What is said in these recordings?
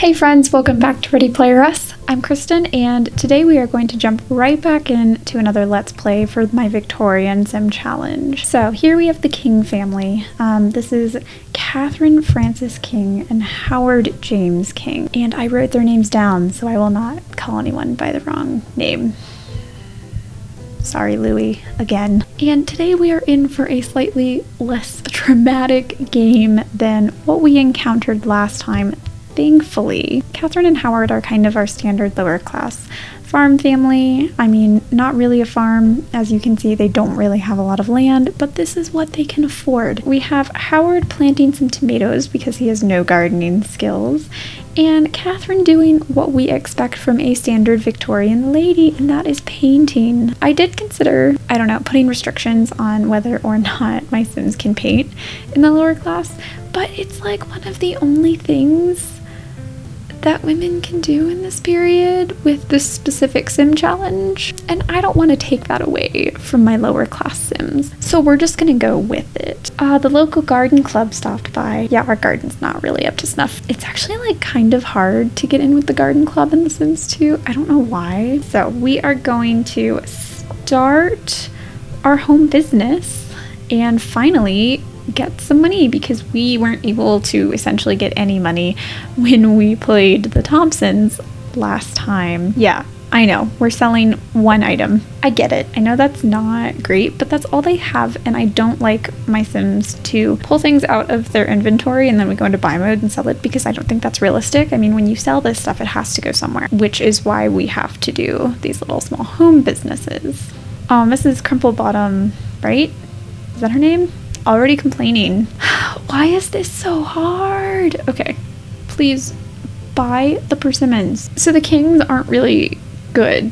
Hey friends, welcome back to Ready Player Us. I'm Kristen, and today we are going to jump right back into another Let's Play for my Victorian Sim challenge. So here we have the King family. This is Catherine Frances King and Howard James King, and I wrote their names down so I will not call anyone by the wrong name. Sorry, Louie, again. And today we are in for a slightly less dramatic game than what we encountered last time. Thankfully, Catherine and Howard are kind of our standard lower class farm family. I mean, not really a farm. As you can see, they don't really have a lot of land, but this is what they can afford. We have Howard planting some tomatoes because he has no gardening skills, and Catherine doing what we expect from a standard Victorian lady, and that is painting. I did consider, putting restrictions on whether or not my Sims can paint in the lower class, but it's like one of the only things that women can do in this period with this specific sim challenge, and I don't want to take that away from my lower class Sims, so we're just gonna go with it. The local garden club stopped by. Yeah, our garden's not really up to snuff. It's actually like kind of hard to get in with the garden club in The Sims 2. I don't know why. So we are going to start our home business and finally get some money, because we weren't able to essentially get any money when we played the Thompsons last time. Yeah, I know, we're selling one item. I get it. I know that's not great, but that's all they have, and I don't like my Sims to pull things out of their inventory and then we go into buy mode and sell it, because I don't think that's realistic. I mean, when you sell this stuff, it has to go somewhere, which is why we have to do these little small home businesses. Oh, Mrs. Crumplebottom, right? Is that her name? Already complaining. Why is this so hard? Okay, please buy the persimmons. So the Kings aren't really good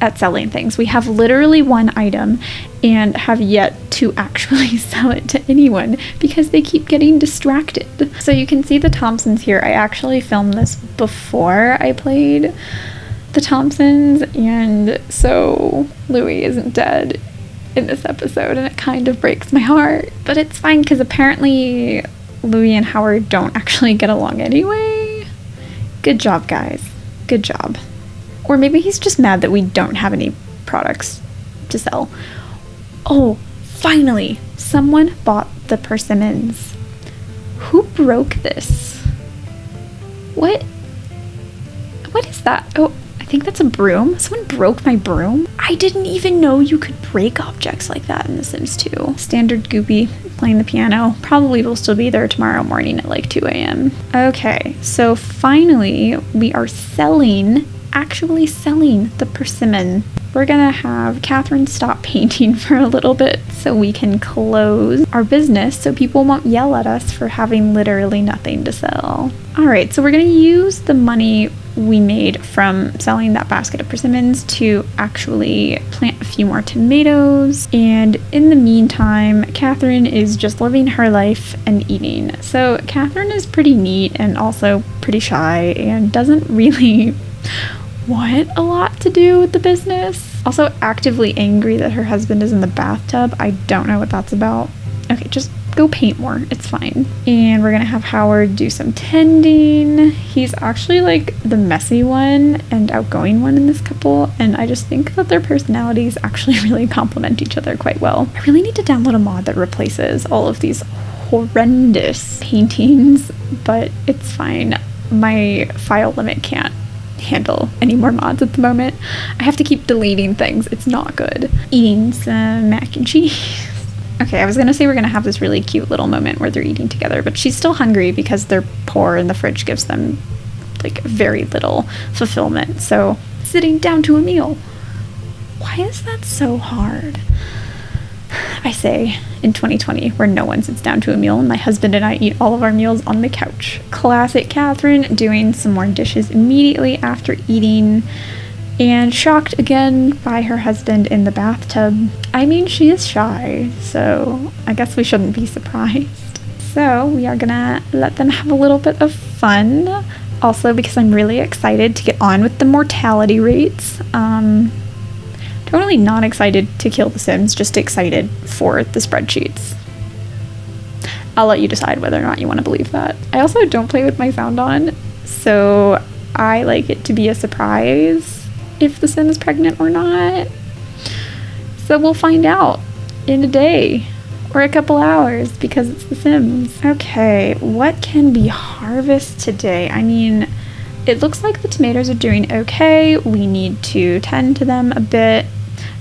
at selling things. We have literally one item and have yet to actually sell it to anyone because they keep getting distracted. So you can see the Thompsons here. I actually filmed this before I played the Thompsons, and so Louis isn't dead in this episode, and it kind of breaks my heart, but it's fine because apparently Louis and Howard don't actually get along anyway. Good job, guys. Good job. Or maybe he's just mad that we don't have any products to sell. Oh, finally, someone bought the persimmons. Who broke this? What is that? Oh, I think that's a broom. Someone broke my broom. I didn't even know you could break objects like that in The Sims 2. Standard Goopy playing the piano. Probably will still be there tomorrow morning at like 2 a.m. Okay, so finally we are actually selling the persimmon. We're gonna have Catherine stop painting for a little bit so we can close our business so people won't yell at us for having literally nothing to sell. All right, so we're gonna use the money we made from selling that basket of persimmons to actually plant a few more tomatoes. And in the meantime, Catherine is just living her life and eating. So Catherine is pretty neat and also pretty shy and doesn't really want a lot to do with the business. Also actively angry that her husband is in the bathtub. I don't know what that's about. Okay, just go paint more. It's fine. And we're gonna have Howard do some tending. He's actually like the messy one and outgoing one in this couple, and I just think that their personalities actually really complement each other quite well. I really need to download a mod that replaces all of these horrendous paintings, but it's fine. My file limit can't handle any more mods at the moment. I have to keep deleting things. It's not good. Eating some mac and cheese. Okay, I was gonna say we're gonna have this really cute little moment where they're eating together, but she's still hungry because they're poor and the fridge gives them like very little fulfillment. So sitting down to a meal. Why is that so hard? I say in 2020, where no one sits down to a meal and my husband and I eat all of our meals on the couch. Classic Catherine doing some more dishes immediately after eating, and shocked again by her husband in the bathtub. I mean, she is shy, so I guess we shouldn't be surprised. So we are gonna let them have a little bit of fun. Also, because I'm really excited to get on with the mortality rates. Totally not excited to kill the Sims, just excited for the spreadsheets. I'll let you decide whether or not you want to believe that. I also don't play with my sound on, so I like it to be a surprise if the Sim is pregnant or not. So we'll find out in a day or a couple hours because it's The Sims. Okay, what can we harvest today? I mean, it looks like the tomatoes are doing okay. We need to tend to them a bit.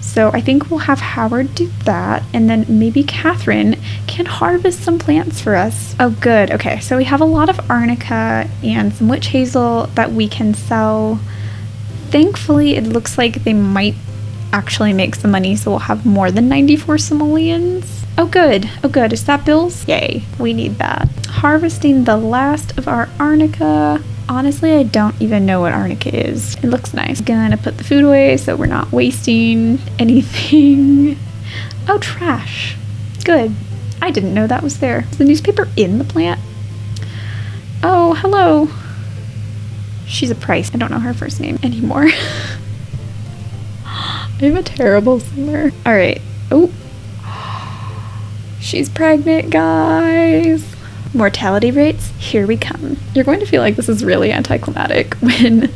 So I think we'll have Howard do that, and then maybe Catherine can harvest some plants for us. Oh, good. Okay, so we have a lot of arnica and some witch hazel that we can sell. Thankfully, it looks like they might actually make some money, so we'll have more than 94 simoleons. Oh good, oh good. Is that bills? Yay, we need that. Harvesting the last of our arnica. Honestly, I don't even know what arnica is. It looks nice. Gonna put the food away so we're not wasting anything. Oh, trash. Good. I didn't know that was there. Is the newspaper in the plant? Oh, hello. She's a Price. I don't know her first name anymore. I'm a terrible singer. All right. Oh, she's pregnant, guys. Mortality rates, here we come. You're going to feel like this is really anticlimactic when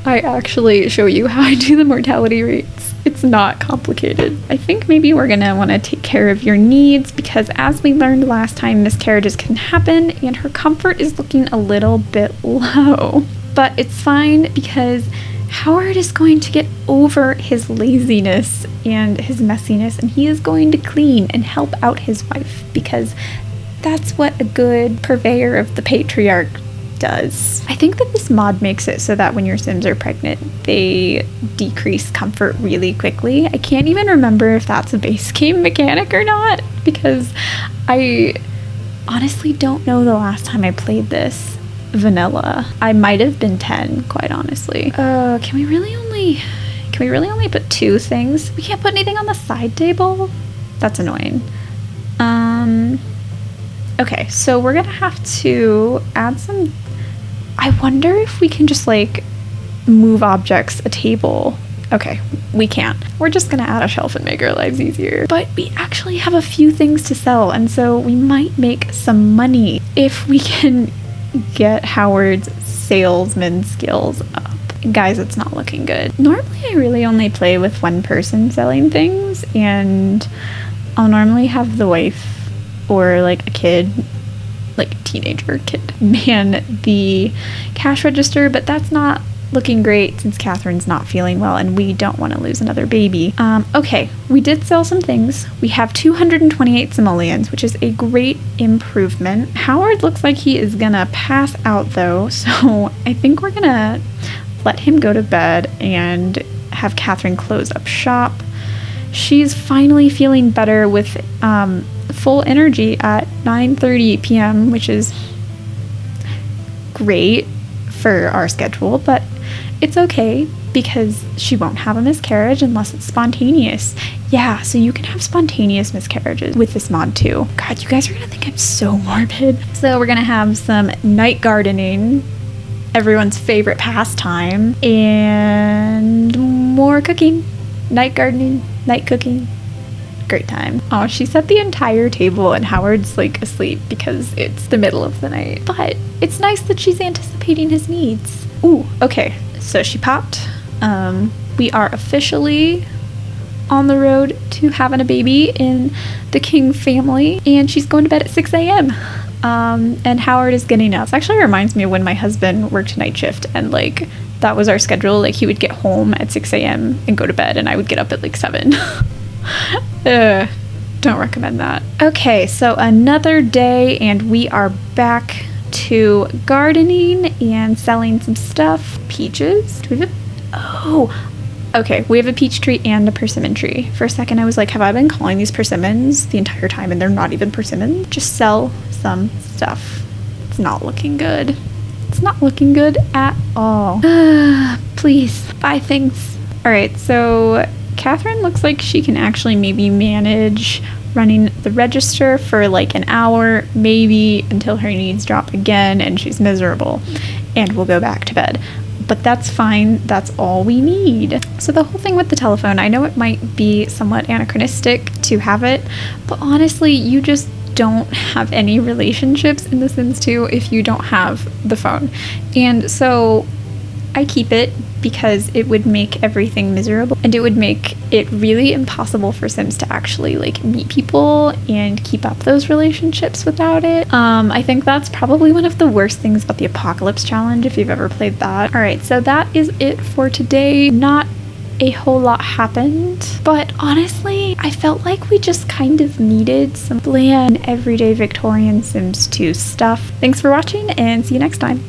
I actually show you how I do the mortality rates. It's not complicated. I think maybe we're gonna want to take care of your needs because as we learned last time, miscarriages can happen and her comfort is looking a little bit low. But it's fine because Howard is going to get over his laziness and his messiness, and he is going to clean and help out his wife because that's what a good purveyor of the patriarch does. I think that this mod makes it so that when your Sims are pregnant, they decrease comfort really quickly. I can't even remember if that's a base game mechanic or not because I honestly don't know the last time I played this vanilla. I might have been 10, quite honestly. Can we really only put 2 things? We can't put anything on the side table? That's annoying. Okay, so we're gonna have to add some. I wonder if we can just like move objects a table. Okay, we can't. We're just gonna add a shelf and make our lives easier. But we actually have a few things to sell, and so we might make some money if we can get Howard's salesman skills up. Guys, it's not looking good. Normally I really only play with one person selling things, and I'll normally have the wife or like a kid, like a teenager kid, man the cash register, but that's not looking great since Catherine's not feeling well and we don't want to lose another baby. Okay, we did sell some things. We have 228 simoleons, which is a great improvement. Howard looks like he is gonna pass out though, so I think we're gonna let him go to bed and have Catherine close up shop. She's finally feeling better with full energy at 9:30 p.m., which is great for our schedule, but it's okay because she won't have a miscarriage unless it's spontaneous. Yeah, so you can have spontaneous miscarriages with this mod too. God, you guys are gonna think I'm so morbid. So we're gonna have some night gardening, everyone's favorite pastime, and more cooking. Night gardening, night cooking. Great time. Oh, she set the entire table and Howard's like asleep because it's the middle of the night. But it's nice that she's anticipating his needs. Ooh, okay. So she popped. We are officially on the road to having a baby in the King family, and she's going to bed at 6 a.m. And Howard is getting up. It actually reminds me of when my husband worked night shift and like that was our schedule. Like he would get home at 6 a.m. and go to bed and I would get up at like 7. Don't recommend that. Okay, so another day and we are back to gardening and selling some stuff. Peaches? Do we have okay, we have a peach tree and a persimmon tree. For a second I was like, have I been calling these persimmons the entire time and they're not even persimmons? Just sell some stuff. It's not looking good. It's not looking good at all. Please, buy things. All right, so Catherine looks like she can actually maybe manage running the register for like an hour, maybe until her needs drop again and she's miserable and we'll go back to bed. But that's fine, that's all we need. So the whole thing with the telephone, I know it might be somewhat anachronistic to have it, but honestly, you just don't have any relationships in The Sims 2 if you don't have the phone. And so I keep it because it would make everything miserable, and it would make it really impossible for Sims to actually like meet people and keep up those relationships without it. I think that's probably one of the worst things about the Apocalypse Challenge if you've ever played that. Alright, so that is it for today. Not a whole lot happened, but honestly, I felt like we just kind of needed some bland, everyday Victorian Sims 2 stuff. Thanks for watching, and see you next time.